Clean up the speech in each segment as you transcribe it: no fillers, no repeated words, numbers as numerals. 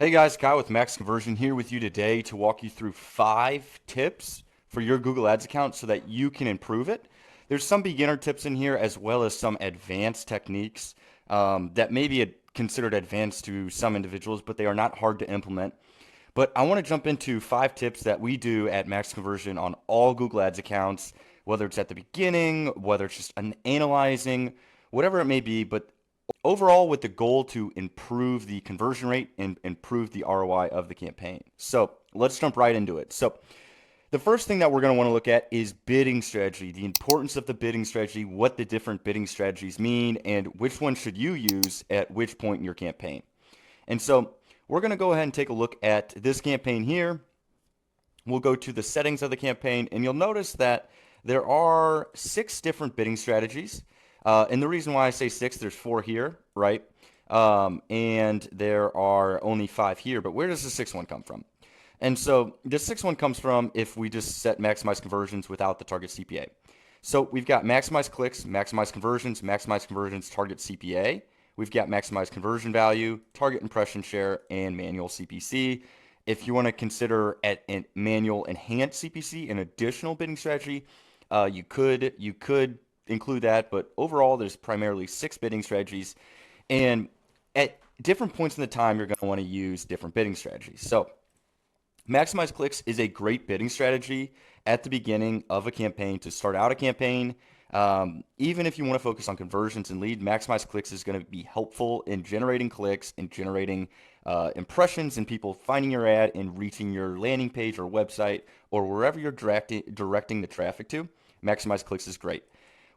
Hey guys, Kyle with Max Conversion here with you today to walk you through 5 tips for your Google Ads account so that you can improve it. There's some beginner tips in here as well as some advanced techniques that may be considered advanced to some individuals, but they are not hard to implement. But I want to jump into 5 tips that we do at Max Conversion on all Google Ads accounts, whether it's at the beginning, whether it's just an analyzing, whatever it may be. But overall with the goal to improve the conversion rate and improve the ROI of the campaign. So let's jump right into it. So the first thing that we're going to want to look at is bidding strategy, the importance of the bidding strategy, what the different bidding strategies mean, and which one should you use at which point in your campaign. And so we're going to go ahead and take a look at this campaign here. We'll go to the settings of the campaign, and you'll notice that there are 6 different bidding strategies. And the reason why I say 6, there's 4 here, right? And there are only 5 here, but where does the 6th one come from? And so the 6th one comes from if we just set maximize conversions without the target CPA. So we've got maximize clicks, maximize conversions, target CPA. We've got maximize conversion value, target impression share, and manual CPC. If you want to consider at manual enhanced CPC an additional bidding strategy, you could include that, but overall there's primarily 6 bidding strategies, and at different points in the time you're going to want to use different bidding strategies. So maximize clicks is a great bidding strategy at the beginning of a campaign to start out a campaign. Even if you want to focus on conversions and lead, maximize clicks is going to be helpful in generating clicks and generating impressions and people finding your ad and reaching your landing page or website or wherever you're directing the traffic to. Maximize clicks is great.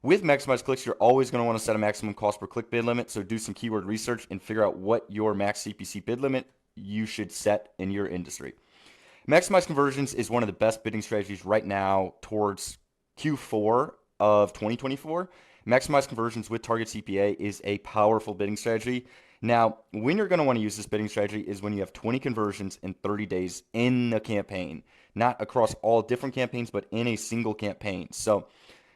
With maximize clicks, you're always going to want to set a maximum cost per click bid limit. So do some keyword research and figure out what your max CPC bid limit you should set in your industry. Maximize conversions is one of the best bidding strategies right now towards Q4 of 2024. Maximize conversions with target CPA is a powerful bidding strategy. Now, when you're going to want to use this bidding strategy is when you have 20 conversions in 30 days in the campaign, not across all different campaigns, but in a single campaign. So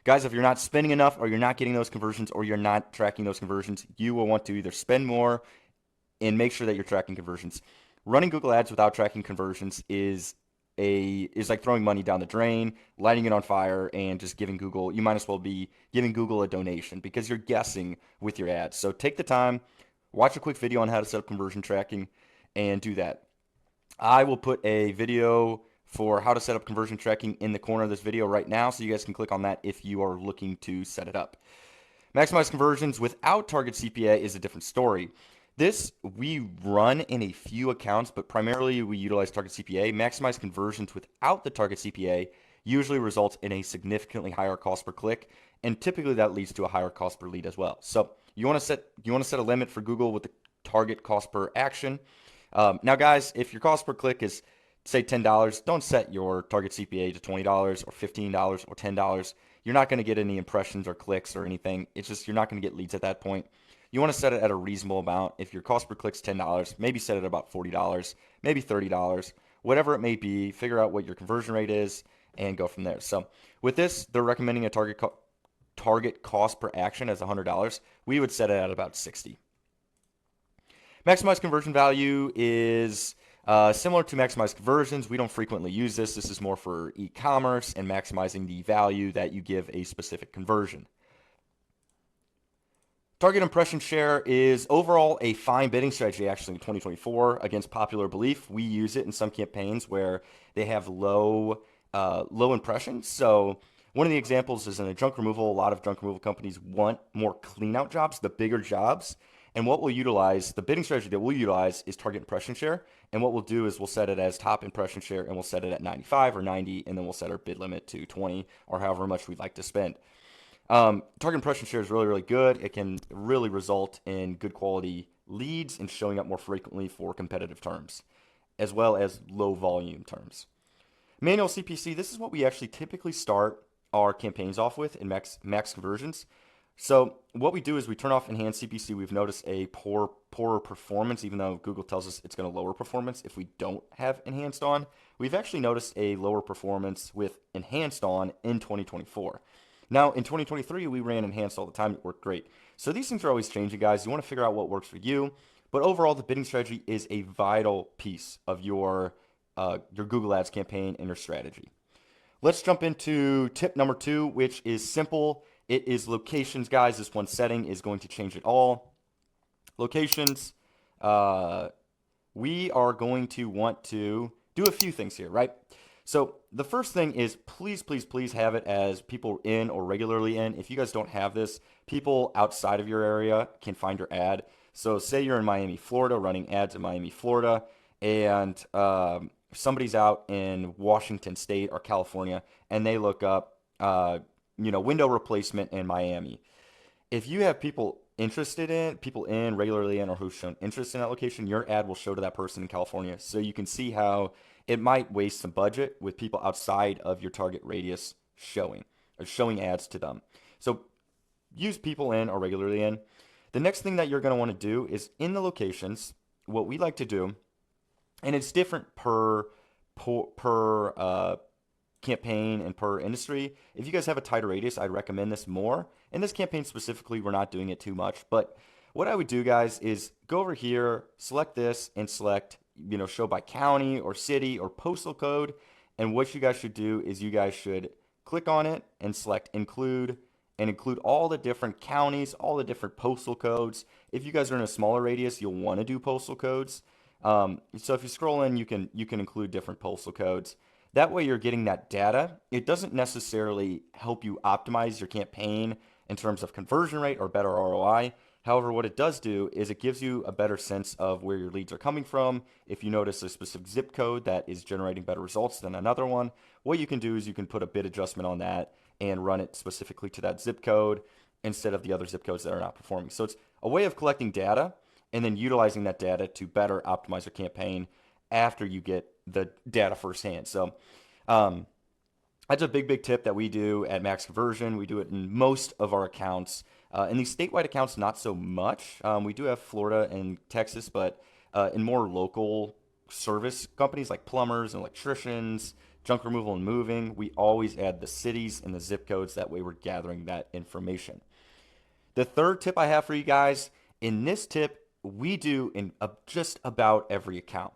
guys, if you're not spending enough or you're not getting those conversions or you're not tracking those conversions, you will want to either spend more and make sure that you're tracking conversions. Running Google Ads without tracking conversions is like throwing money down the drain, lighting it on fire, and just giving Google, you might as well be giving Google a donation because you're guessing with your ads. So take the time, watch a quick video on how to set up conversion tracking, and do that. I will put a video for how to set up conversion tracking in the corner of this video right now, so you guys can click on that if you are looking to set it up. Maximize conversions without target CPA is a different story. This we run in a few accounts, but primarily we utilize target CPA. Maximize conversions without the target CPA usually results in a significantly higher cost per click, and typically that leads to a higher cost per lead as well. So you want to set a limit for Google with the target cost per action. Now, guys, if your cost per click is say $10, don't set your target CPA to $20 or $15 or $10. You're not going to get any impressions or clicks or anything. It's just you're not going to get leads at that point. You want to set it at a reasonable amount. If your cost per click is $10, maybe set it about $40, maybe $30, whatever it may be. Figure out what your conversion rate is and go from there. So with this, they're recommending a target cost per action as $100. We would set it at about 60. Maximize conversion value is similar to maximize conversions. We don't frequently use this. This is more for e-commerce and maximizing the value that you give a specific conversion. Target impression share is overall a fine bidding strategy actually in 2024 against popular belief. We use it in some campaigns where they have low impressions. So one of the examples is in a junk removal. A lot of junk removal companies want more clean out jobs, the bigger jobs. And what we'll utilize, the bidding strategy that we'll utilize is target impression share. And what we'll do is we'll set it as top impression share and we'll set it at 95 or 90, and then we'll set our bid limit to 20 or however much we'd like to spend. Target impression share is really, really good. It can really result in good quality leads and showing up more frequently for competitive terms, as well as low volume terms. Manual CPC, this is what we actually typically start our campaigns off with in max conversions. So what we do is we turn off enhanced CPC. We've noticed a poorer performance, even though Google tells us it's going to lower performance if we don't have enhanced on. We've actually noticed a lower performance with enhanced on in 2024. Now, in 2023, we ran enhanced all the time. It worked great. So these things are always changing, guys. You want to figure out what works for you. But overall, the bidding strategy is a vital piece of your Google Ads campaign and your strategy. Let's jump into tip number 2, which is simple. It is locations, guys. This one setting is going to change it all. Locations. Uh, we are going to want to do a few things here, right? So the first thing is please, please, please have it as people in or regularly in. If you guys don't have this, people outside of your area can find your ad. So say you're in Miami, Florida, running ads in Miami, Florida, and somebody's out in Washington State or California, and they look up, window replacement in Miami. If you have people in, regularly in, or who've shown interest in that location, your ad will show to that person in California. So you can see how it might waste some budget with people outside of your target radius showing ads to them. So use people in or regularly in. The next thing that you're going to want to do is in the locations, what we like to do, and it's different per campaign and per industry. If you guys have a tighter radius, I'd recommend this more. In this campaign specifically, we're not doing it too much, but what I would do, guys, is go over here, select this, and select, show by county or city or postal code. And what you guys should do is you guys should click on it and select include, and include all the different counties, all the different postal codes. If you guys are in a smaller radius, you'll want to do postal codes. So if you scroll in, you can include different postal codes. That way you're getting that data. It doesn't necessarily help you optimize your campaign in terms of conversion rate or better ROI. However, what it does do is it gives you a better sense of where your leads are coming from. If you notice a specific zip code that is generating better results than another one, what you can do is you can put a bid adjustment on that and run it specifically to that zip code instead of the other zip codes that are not performing. So it's a way of collecting data and then utilizing that data to better optimize your campaign after you get the data firsthand. So that's a big, big tip that we do at Max Conversion. We do it in most of our accounts. In these statewide accounts, not so much. We do have Florida and Texas, but in more local service companies like plumbers and electricians, junk removal and moving, we always add the cities and the zip codes. That way we're gathering that information. The third tip I have for you guys, in this tip, we do in just about every account.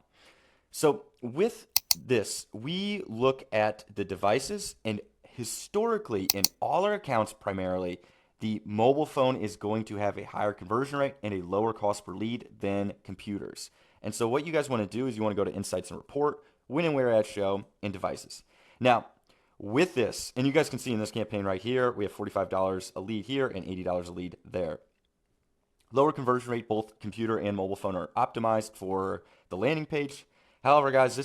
So with this, we look at the devices, and historically in all our accounts primarily, the mobile phone is going to have a higher conversion rate and a lower cost per lead than computers. And so what you guys want to do is you want to go to Insights and Report, When and Where Ads Show, and Devices. Now, with this, and you guys can see in this campaign right here, we have $45 a lead here and $80 a lead there. Lower conversion rate, both computer and mobile phone are optimized for the landing page. However, guys,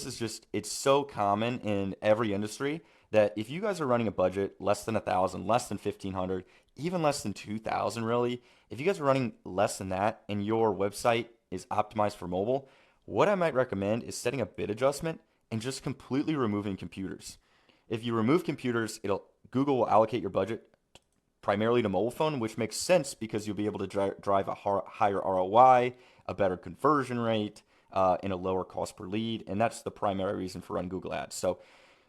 it's so common in every industry that if you guys are running a budget less than 1,000, less than 1,500, even less than 2,000 really, if you guys are running less than that and your website is optimized for mobile, what I might recommend is setting a bid adjustment and just completely removing computers. If you remove computers, Google will allocate your budget primarily to mobile phone, which makes sense because you'll be able to drive a higher ROI, a better conversion rate, and a lower cost per lead. And that's the primary reason for running Google Ads. So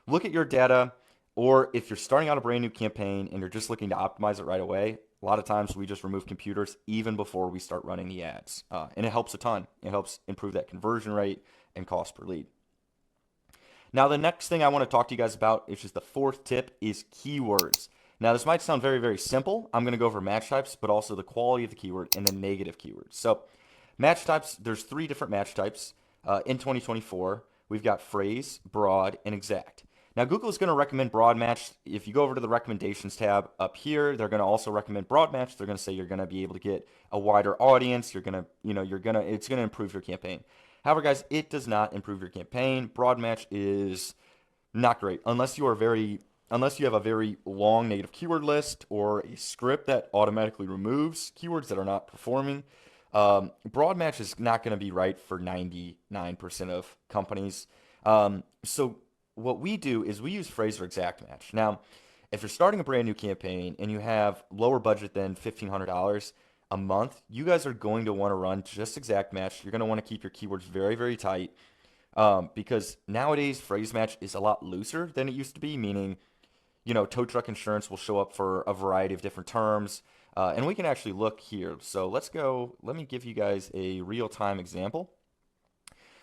look at your data, or if you're starting out a brand new campaign and you're just looking to optimize it right away, a lot of times we just remove computers even before we start running the ads. And it helps a ton. It helps improve that conversion rate and cost per lead. Now, the next thing I want to talk to you guys about, which is the fourth tip, is keywords. Now, this might sound very, very simple. I'm going to go over match types, but also the quality of the keyword and the negative keywords. So match types, there's 3 different match types in 2024. We've got phrase, broad, and exact. Now, Google is going to recommend broad match. If you go over to the recommendations tab up here, they're going to also recommend broad match. They're going to say you're going to be able to get a wider audience. It's going to improve your campaign. However, guys, it does not improve your campaign. Broad match is not great unless you have a very long native keyword list or a script that automatically removes keywords that are not performing. Broad match is not going to be right for 99% of companies. So what we do is we use phrase or exact match. Now, if you're starting a brand new campaign and you have lower budget than $1,500 a month, you guys are going to want to run just exact match. You're going to want to keep your keywords very, very tight because nowadays phrase match is a lot looser than it used to be, meaning tow truck insurance will show up for a variety of different terms. And we can actually look here. So let me give you guys a real-time example.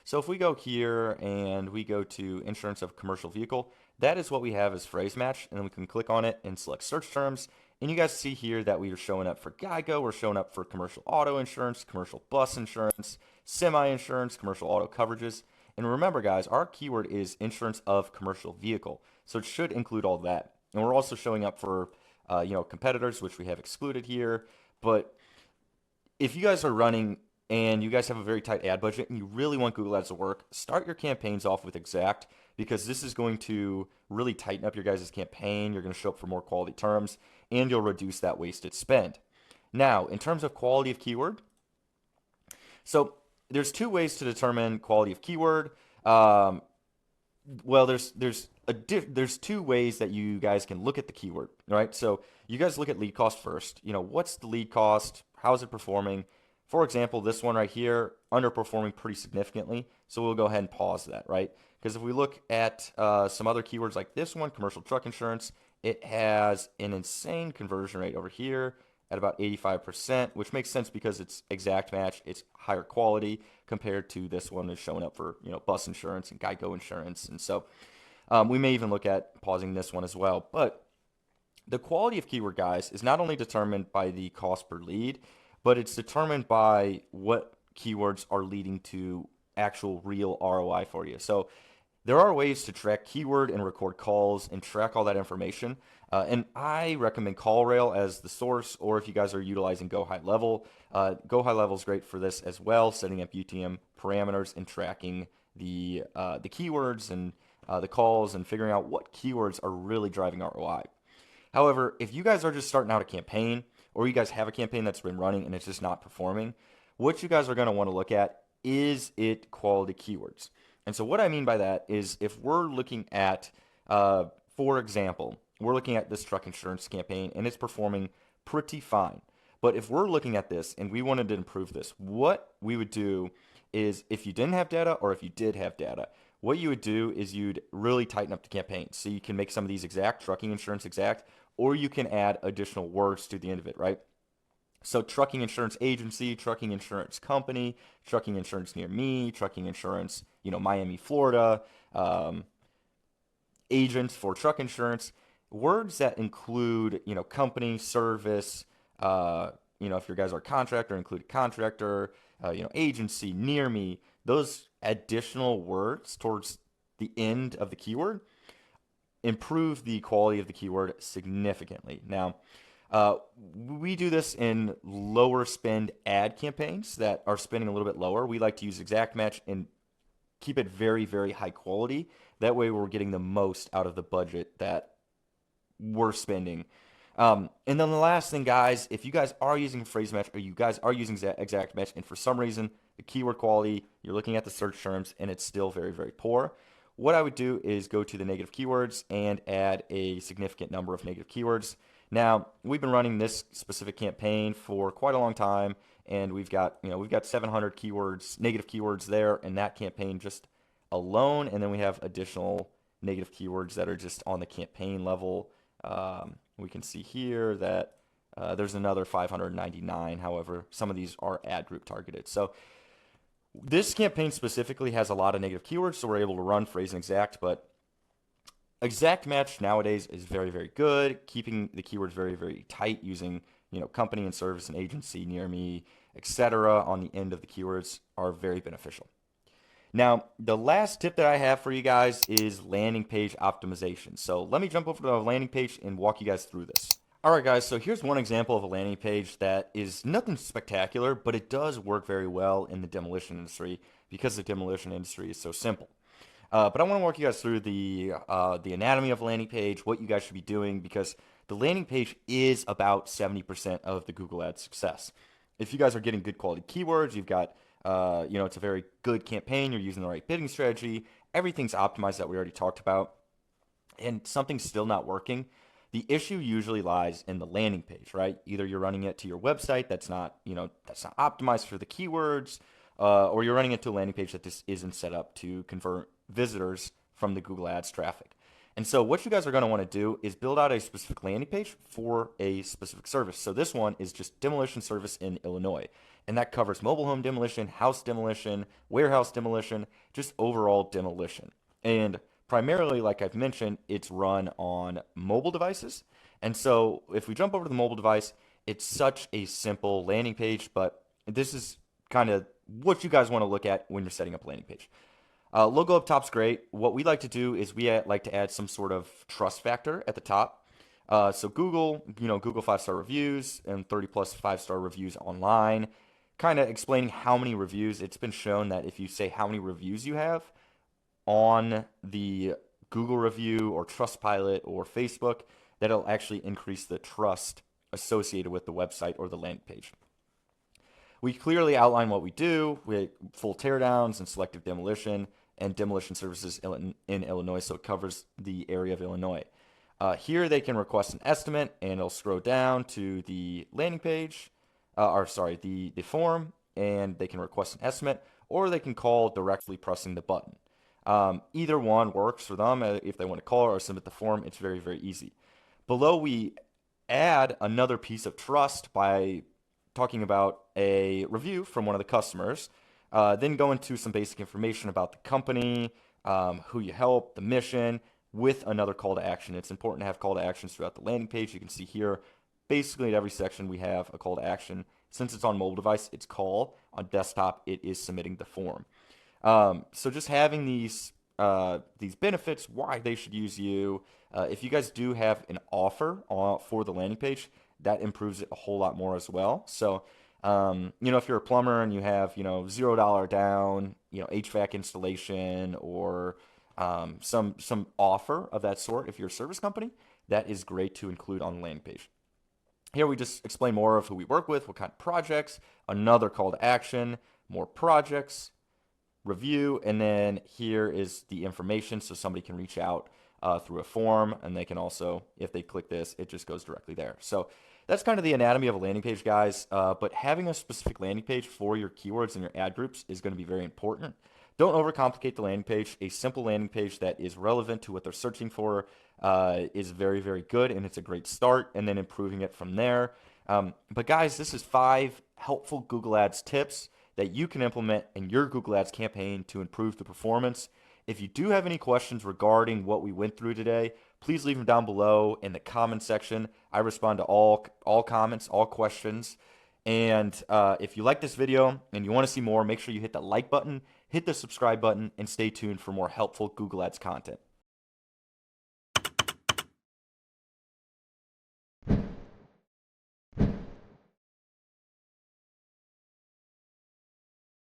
So if we go here and we go to insurance of commercial vehicle, that is what we have as phrase match. And then we can click on it and select search terms. And you guys see here that we are showing up for GEICO, we're showing up for commercial auto insurance, commercial bus insurance, semi-insurance, commercial auto coverages. And remember guys, our keyword is insurance of commercial vehicle. So it should include all that. And we're also showing up for competitors, which we have excluded here. But if you guys are running and you guys have a very tight ad budget and you really want Google Ads to work, start your campaigns off with exact, because this is going to really tighten up your guys' campaign. You're going to show up for more quality terms and you'll reduce that wasted spend. Now, in terms of quality of keyword, so there's two ways to determine quality of keyword. Well, there's two ways that you guys can look at the keyword, right? So you guys look at lead cost first. What's the lead cost? How is it performing? For example, this one right here, underperforming pretty significantly. So we'll go ahead and pause that, right? Because if we look at some other keywords like this one, commercial truck insurance, it has an insane conversion rate over here at about 85%, which makes sense because it's exact match, it's higher quality compared to this one that's showing up for bus insurance and GEICO insurance. And so we may even look at pausing this one as well. But the quality of keyword, guys, is not only determined by the cost per lead, but it's determined by what keywords are leading to actual real ROI for you. So there are ways to track keyword and record calls and track all that information. And I recommend CallRail as the source, or if you guys are utilizing Go High Level, Go High Level is great for this as well, setting up UTM parameters and tracking the keywords and the calls and figuring out what keywords are really driving ROI. However, if you guys are just starting out a campaign, or you guys have a campaign that's been running and it's just not performing, what you guys are going to want to look at is it quality keywords. And so what I mean by that is if we're looking at, for example, we're looking at this truck insurance campaign and it's performing pretty fine. But if we're looking at this and we wanted to improve this, what we would do is if you didn't have data or if you did have data, what you would do is you'd really tighten up the campaign. So you can make some of these exact, trucking insurance exact, or you can add additional words to the end of it, right? So trucking insurance agency, trucking insurance company, trucking insurance near me, trucking insurance, Miami, Florida, agents for truck insurance, words that include, company, service, if your guys are a contractor, include a contractor, agency, near me, those additional words towards the end of the keyword improve the quality of the keyword significantly. Now, we do this in lower spend ad campaigns that are spending a little bit lower. We like to use exact match and keep it very, very high quality. That way we're getting the most out of the budget that we're spending. And then the last thing, guys, if you guys are using phrase match or you guys are using exact match and for some reason the keyword quality, you're looking at the search terms and it's still very, very poor, what I would do is go to the negative keywords and add a significant number of negative keywords. Now, we've been running this specific campaign for quite a long time, and we've got 700 keywords, negative keywords there in that campaign just alone, and then we have additional negative keywords that are just on the campaign level. We can see here that there's another 599. However, some of these are ad group targeted. So this campaign specifically has a lot of negative keywords, so we're able to run phrase and exact, but exact match nowadays is very, very good, keeping the keywords very, very tight using, company and service and agency near me, etc. on the end of the keywords are very beneficial. Now, the last tip that I have for you guys is landing page optimization. So let me jump over to the landing page and walk you guys through this. All right, guys, so here's one example of a landing page that is nothing spectacular, but it does work very well in the demolition industry because the demolition industry is so simple. But I want to walk you guys through the anatomy of a landing page, what you guys should be doing, because the landing page is about 70% of the Google Ads success. If you guys are getting good quality keywords, you've got, it's a very good campaign, you're using the right bidding strategy, everything's optimized that we already talked about, and something's still not working, the issue usually lies in the landing page, right? Either you're running it to your website that's not optimized for the keywords, or you're running it to a landing page that just isn't set up to convert visitors from the Google Ads traffic. And so what you guys are going to want to do is build out a specific landing page for a specific service. So this one is just demolition service in Illinois. And that covers mobile home demolition, house demolition, warehouse demolition, just overall demolition. And primarily, like I've mentioned, it's run on mobile devices. And so if we jump over to the mobile device, it's such a simple landing page, but this is kind of what you guys want to look at when you're setting up a landing page. Logo up top's great. What we like to do is we like to add some sort of trust factor at the top. So Google, Google 5-star reviews and 30 plus 5-star reviews online, kind of explaining how many reviews. It's been shown that if you say how many reviews you have on the Google review or Trustpilot or Facebook, that it'll actually increase the trust associated with the website or the landing page. We clearly outline what we do. We have full teardowns and selective demolition and demolition services in Illinois, so it covers the area of Illinois. Here they can request an estimate, and it'll scroll down to the landing page, the form, and they can request an estimate, or they can call directly pressing the button. Either one works for them. If they want to call or submit the form, it's very, very easy. Below, we add another piece of trust by talking about a review from one of the customers, then go into some basic information about the company, who you help, the mission, with another call to action. It's important to have call to actions throughout the landing page. You can see here, basically at every section we have a call to action. Since it's on mobile device, it's call. On desktop, it is submitting the form. So just having these benefits, why they should use you. If you guys do have an offer for the landing page, that improves it a whole lot more as well. So, if you're a plumber and you have, $0 down, HVAC installation or some offer of that sort, if you're a service company, that is great to include on the landing page. Here we just explain more of who we work with, what kind of projects, another call to action, more projects, review, and then here is the information so somebody can reach out through a form, and they can also, if they click this, it just goes directly there. So that's kind of the anatomy of a landing page, guys, but having a specific landing page for your keywords and your ad groups is going to be very important. Don't overcomplicate the landing page. A simple landing page that is relevant to what they're searching for is very, very good, and it's a great start, and then improving it from there. But guys, this is 5 helpful Google Ads tips that you can implement in your Google Ads campaign to improve the performance. If you do have any questions regarding what we went through today, please leave them down below in the comment section. I respond to all comments, all questions. And if you like this video and you want to see more, make sure you hit the like button, hit the subscribe button, and stay tuned for more helpful Google Ads content.